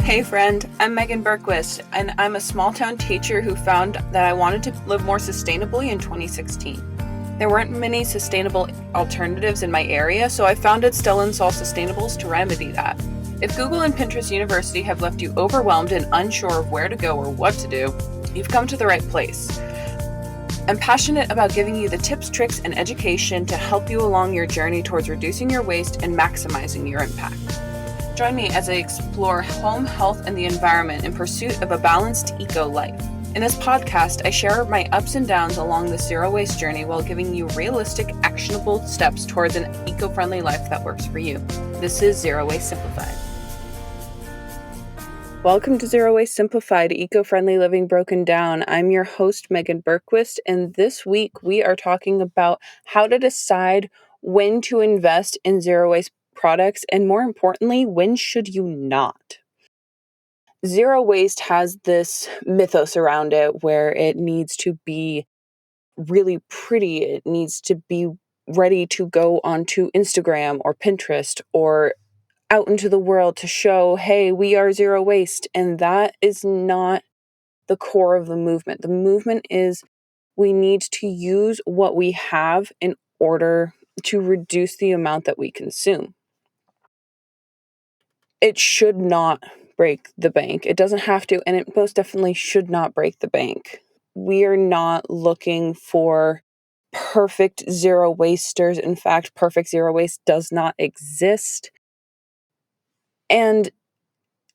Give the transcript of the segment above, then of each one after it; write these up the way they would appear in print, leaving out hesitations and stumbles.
Hey friend, I'm Megan Berquist, and I'm a small-town teacher who found that I wanted to live more sustainably in 2016. There weren't many sustainable alternatives in my area, so I founded Stella and Sol Sustainables to remedy that. If Google and Pinterest University have left you overwhelmed and unsure of where to go or what to do, you've come to the right place. I'm passionate about giving you the tips, tricks, and education to help you along your journey towards reducing your waste and maximizing your impact. Join me as I explore home, health, and the environment in pursuit of a balanced eco-life. In this podcast, I share my ups and downs along the zero-waste journey while giving you realistic, actionable steps towards an eco-friendly life that works for you. This is Zero Waste Simplified. Welcome to Zero Waste Simplified, Eco-Friendly Living Broken Down. I'm your host, Megan Berquist, and this week we are talking about how to decide when to invest in zero-waste products, and more importantly, when should you not? Zero waste has this mythos around it where it needs to be really pretty. It needs to be ready to go onto Instagram or Pinterest or out into the world to show, hey, we are zero waste. And that is not the core of the movement. The movement is we need to use what we have in order to reduce the amount that we consume. It should not break the bank. It doesn't have to, and it most definitely should not break the bank. We are not looking for perfect zero wasters. In fact, perfect zero waste does not exist. And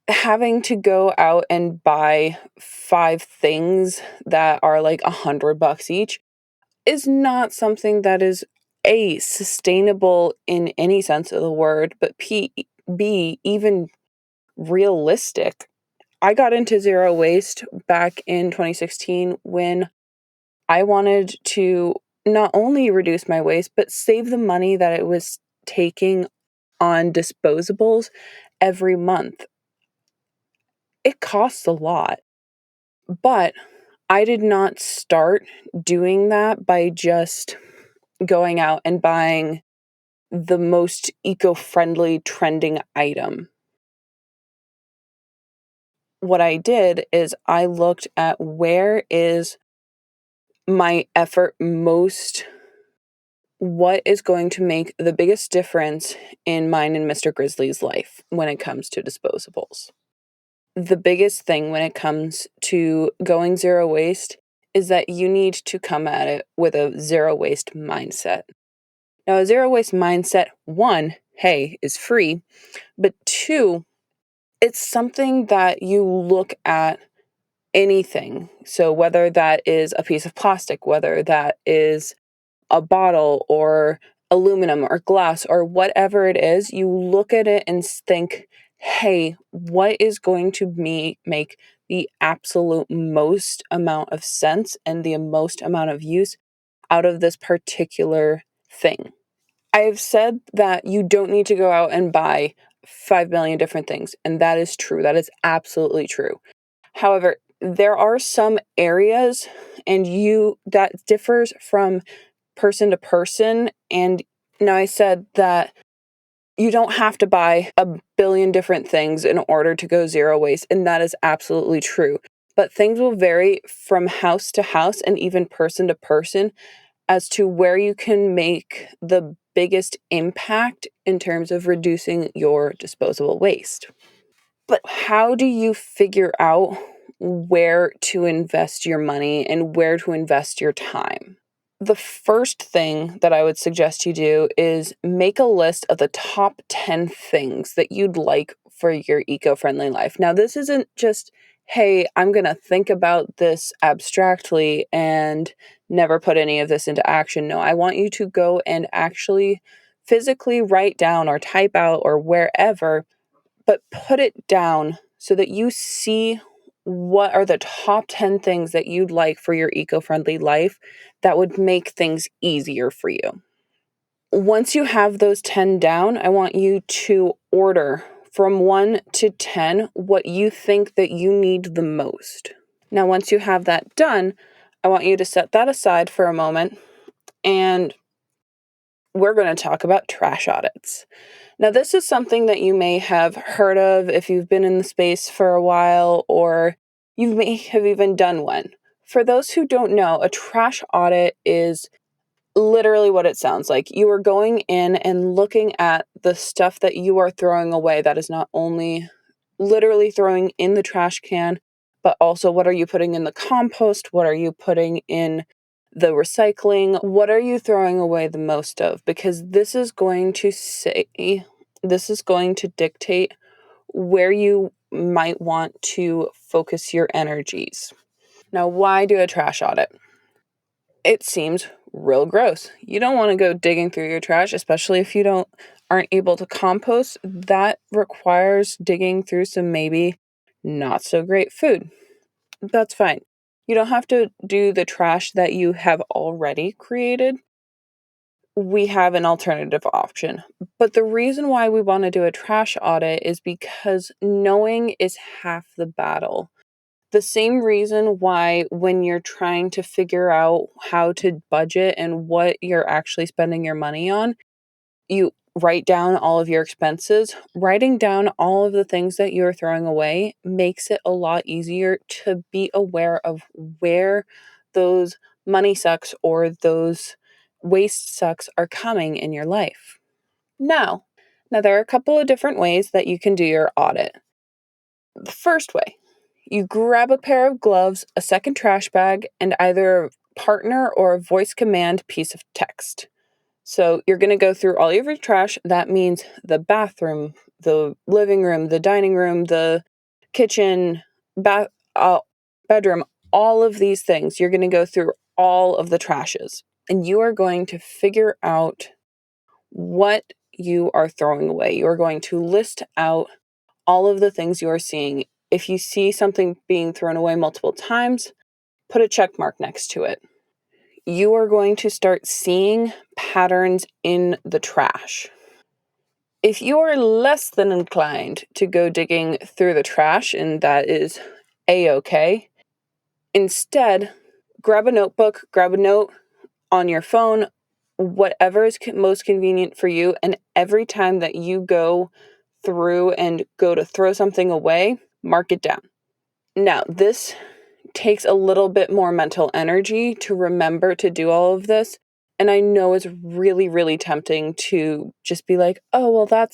having to go out and buy 5 things that are like $100 each is not something that is A, sustainable in any sense of the word, but B, even realistic. I got into zero waste back in 2016 when I wanted to not only reduce my waste, but save the money that it was taking on disposables every month. It costs a lot, but I did not start doing that by just going out and buying the most eco-friendly trending item. What I did is I looked at where is my effort most, what is going to make the biggest difference in mine and Mr. Grizzly's life when it comes to disposables. The biggest thing when it comes to going zero waste is that you need to come at it with a zero waste mindset. Now, a zero waste mindset, 1, hey, is free, but 2, it's something that you look at anything. So whether that is a piece of plastic, whether that is a bottle or aluminum or glass or whatever it is, you look at it and think, hey, what is going to make the absolute most amount of sense and the most amount of use out of this particular thing? I have said that you don't need to go out and buy 5 million different things, and that is true. That is absolutely true. However, there are some areas that differs from person to person. And now I said that you don't have to buy a billion different things in order to go zero waste, and that is absolutely true. But things will vary from house to house and even person to person as to where you can make the biggest impact in terms of reducing your disposable waste. But how do you figure out where to invest your money and where to invest your time? The first thing that I would suggest you do is make a list of the top 10 things that you'd like for your eco-friendly life. Now, this isn't just, hey, I'm going to think about this abstractly and never put any of this into action. No, I want you to go and actually physically write down or type out or wherever, but put it down so that you see what are the top 10 things that you'd like for your eco-friendly life that would make things easier for you. Once you have those 10 down, I want you to order from 1 to 10 what you think that you need the most. Now, once you have that done, I want you to set that aside for a moment and we're going to talk about trash audits. Now, this is something that you may have heard of if you've been in the space for a while, or you may have even done one. For those who don't know, a trash audit is literally what it sounds like. You are going in and looking at the stuff that you are throwing away that is not only literally throwing in the trash can, but also what are you putting in the compost? What are you putting in the recycling? What are you throwing away the most of? Because this is going to dictate where you might want to focus your energies. Now, why do a trash audit? It seems real gross. You don't want to go digging through your trash, especially if you aren't able to compost. That requires digging through some maybe not so great food. That's fine. You don't have to do the trash that you have already created. We have an alternative option. But the reason why we want to do a trash audit is because knowing is half the battle. The same reason why when you're trying to figure out how to budget and what you're actually spending your money on, you write down all of your expenses. Writing down all of the things that you're throwing away makes it a lot easier to be aware of where those money sucks or those waste sucks are coming in your life. Now there are a couple of different ways that you can do your audit. The first way, you grab a pair of gloves, a second trash bag, and either a partner or a voice command piece of text. So you're going to go through all of your trash. That means the bathroom, the living room, the dining room, the kitchen, bedroom, all of these things. You're going to go through all of the trashes, and you are going to figure out what you are throwing away. You are going to list out all of the things you are seeing. If you see something being thrown away multiple times, put a check mark next to it. You are going to start seeing patterns in the trash. If you are less than inclined to go digging through the trash, and that is a-okay, instead, grab a notebook, grab a note on your phone, whatever is most convenient for you, and every time that you go through and go to throw something away, mark it down. Now, this takes a little bit more mental energy to remember to do all of this. And I know it's really, really tempting to just be like, oh, well,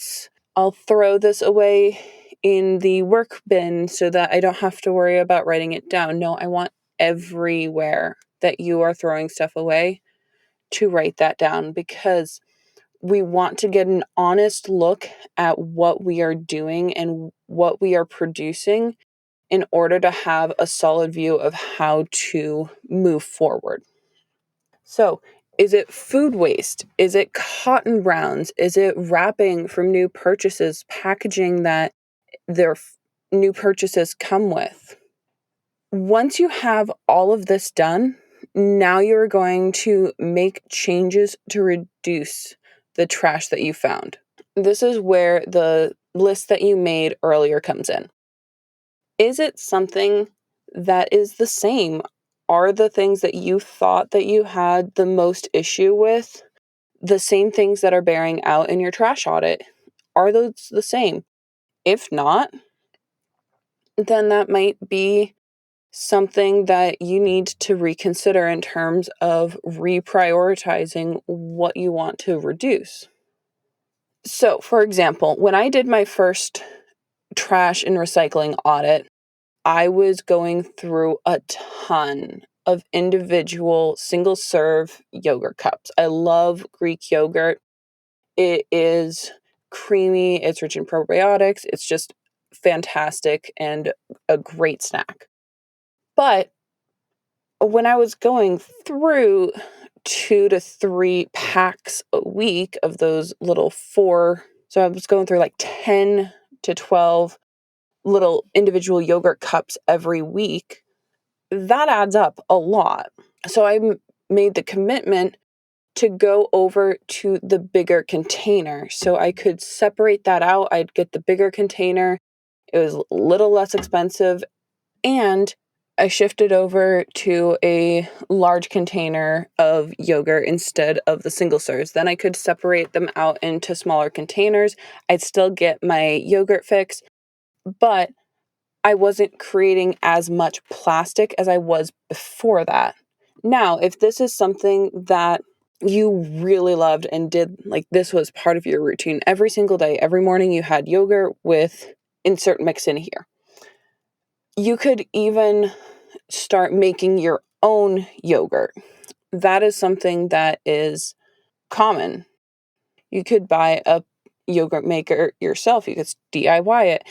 I'll throw this away in the work bin so that I don't have to worry about writing it down. No, I want everywhere that you are throwing stuff away to write that down, because we want to get an honest look at what we are doing and what we are producing in order to have a solid view of how to move forward. So, is it food waste? Is it cotton rounds? Is it wrapping from new purchases, packaging that their new purchases come with? Once you have all of this done, now you're going to make changes to reduce the trash that you found. This is where the list that you made earlier comes in. Is it something that is the same? Are the things that you thought that you had the most issue with the same things that are bearing out in your trash audit? Are those the same? If not, then that might be something that you need to reconsider in terms of reprioritizing what you want to reduce. So, for example, when I did my first trash and recycling audit, I was going through a ton of individual single serve yogurt cups. I love Greek yogurt. It is creamy, it's rich in probiotics, it's just fantastic and a great snack. But when I was going through 2 to 3 packs a week of those little so I was going through like 10 to 12 little individual yogurt cups every week, that adds up a lot. So I made the commitment to go over to the bigger container so I could separate that out. I'd get the bigger container. It was a little less expensive, and I shifted over to a large container of yogurt instead of the single serves. Then I could separate them out into smaller containers. I'd still get my yogurt fix, but I wasn't creating as much plastic as I was before that. Now, if this is something that you really loved and did, like this was part of your routine every single day, every morning you had yogurt with insert mix in here. You could even start making your own yogurt. That is something that is common. You could buy a yogurt maker yourself, you could DIY it.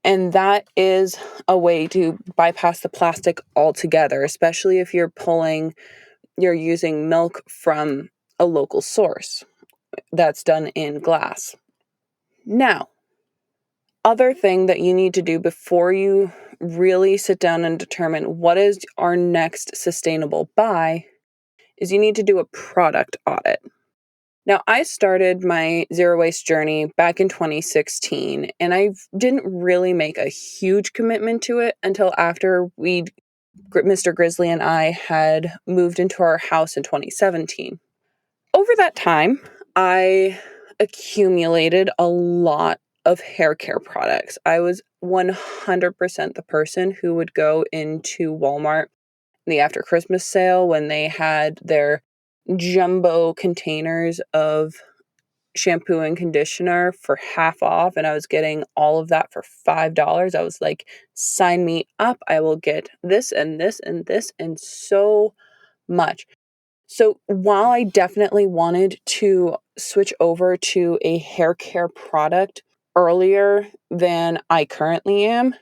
And that is a way to bypass the plastic altogether, especially if you're using milk from a local source that's done in glass. Now, other thing that you need to do before you really sit down and determine what is our next sustainable buy is you need to do a product audit. Now, I started my zero waste journey back in 2016, and I didn't really make a huge commitment to it until after Mr. Grizzly and I had moved into our house in 2017. Over that time, I accumulated a lot of hair care products. I was 100% the person who would go into Walmart in the after Christmas sale when they had their jumbo containers of shampoo and conditioner for half off, and I was getting all of that for $5. I was like, sign me up. I will get this and this and this and so much. So while I definitely wanted to switch over to a hair care product earlier than I currently am,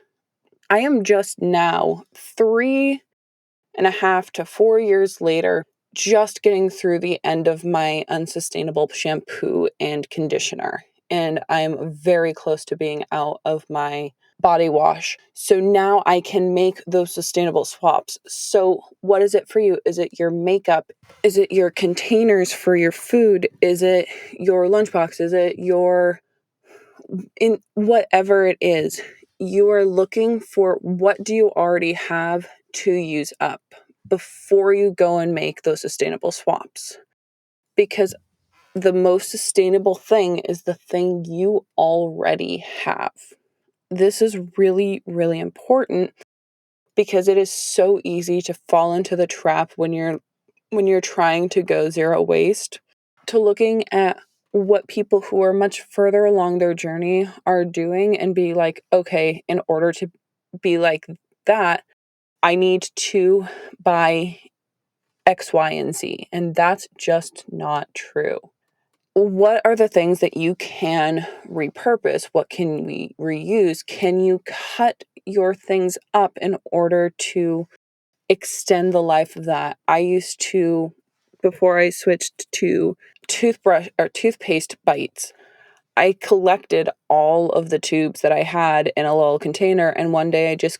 I am just now 3.5 to 4 years later, just getting through the end of my unsustainable shampoo and conditioner. And I'm very close to being out of my body wash. So now I can make those sustainable swaps. So what is it for you? Is it your makeup? Is it your containers for your food? Is it your lunchbox? Is it your in whatever it is? You are looking for what do you already have to use up before you go and make those sustainable swaps. Because the most sustainable thing is the thing you already have. This is really, really important because it is so easy to fall into the trap when you're trying to go zero waste to looking at what people who are much further along their journey are doing and be like, okay, in order to be like that, I need to buy X, Y, and Z. And that's just not true. What are the things that you can repurpose? What can we reuse? Can you cut your things up in order to extend the life of that? I used to, before I switched to toothbrush or toothpaste bites, I collected all of the tubes that I had in a little container, and one day I just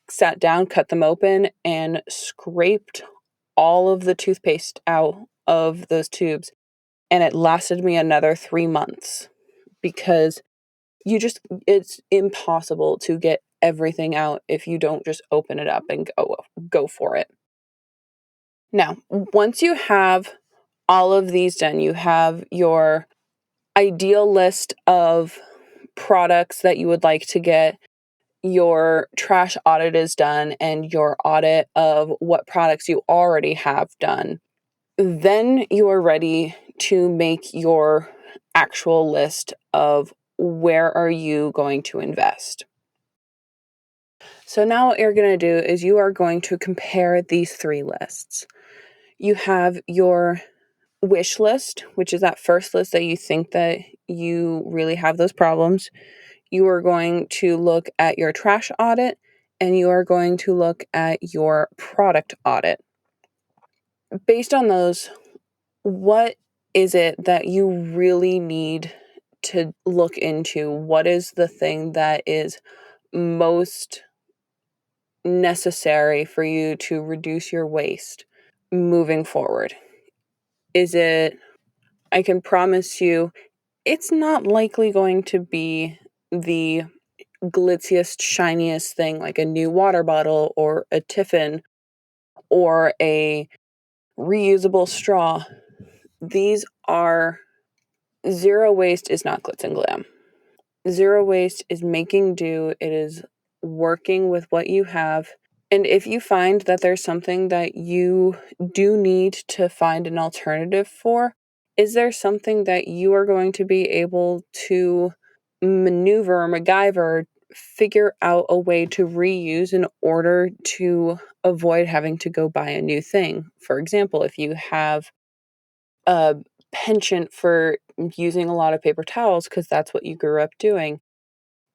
sat down, cut them open, and scraped all of the toothpaste out of those tubes. And it lasted me another 3 months because it's impossible to get everything out if you don't just open it up and go for it. Now, once you have all of these done, you have your ideal list of products that you would like to get, your trash audit is done, and your audit of what products you already have done. Then you are ready to make your actual list of where are you going to invest. So now what you're going to do is you are going to compare these three lists. You have your wish list, which is that first list that you think that you really have those problems. You are going to look at your trash audit, and you are going to look at your product audit. Based on those, what is it that you really need to look into? What is the thing that is most necessary for you to reduce your waste moving forward? I can promise you, it's not likely going to be the glitziest, shiniest thing like a new water bottle or a tiffin or a reusable straw. These are zero waste is not glitz and glam. Zero waste is making do. It is working with what you have. And if you find that there's something that you do need to find an alternative for, is there something that you are going to be able to maneuver, MacGyver, figure out a way to reuse in order to avoid having to go buy a new thing? For example, if you have a penchant for using a lot of paper towels because that's what you grew up doing,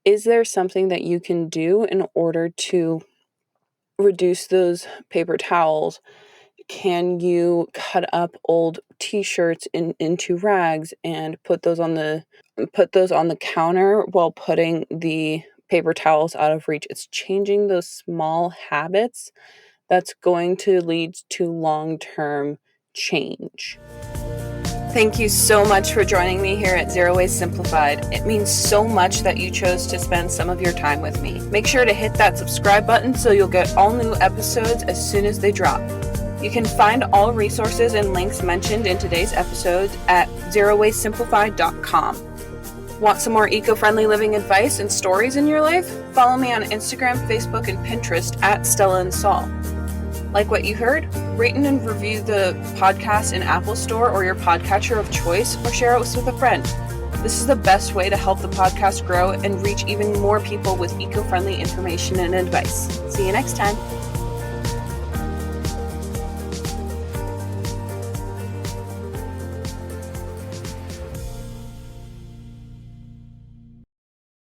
is there something that you can do in order to reduce those paper towels? Can you cut up old t-shirts into rags and put those on the counter while putting the paper towels out of reach? It's changing those small habits that's going to lead to long-term change. Thank you so much for joining me here at Zero Waste Simplified. It means so much that you chose to spend some of your time with me. Make sure to hit that subscribe button so you'll get all new episodes as soon as they drop. You can find all resources and links mentioned in today's episodes at zerowastesimplified.com. Want some more eco-friendly living advice and stories in your life? Follow me on Instagram, Facebook, and Pinterest at Stella and Saul. Like what you heard? Rate and review the podcast in Apple Store or your podcatcher of choice, or share it with a friend. This is the best way to help the podcast grow and reach even more people with eco-friendly information and advice. See you next time.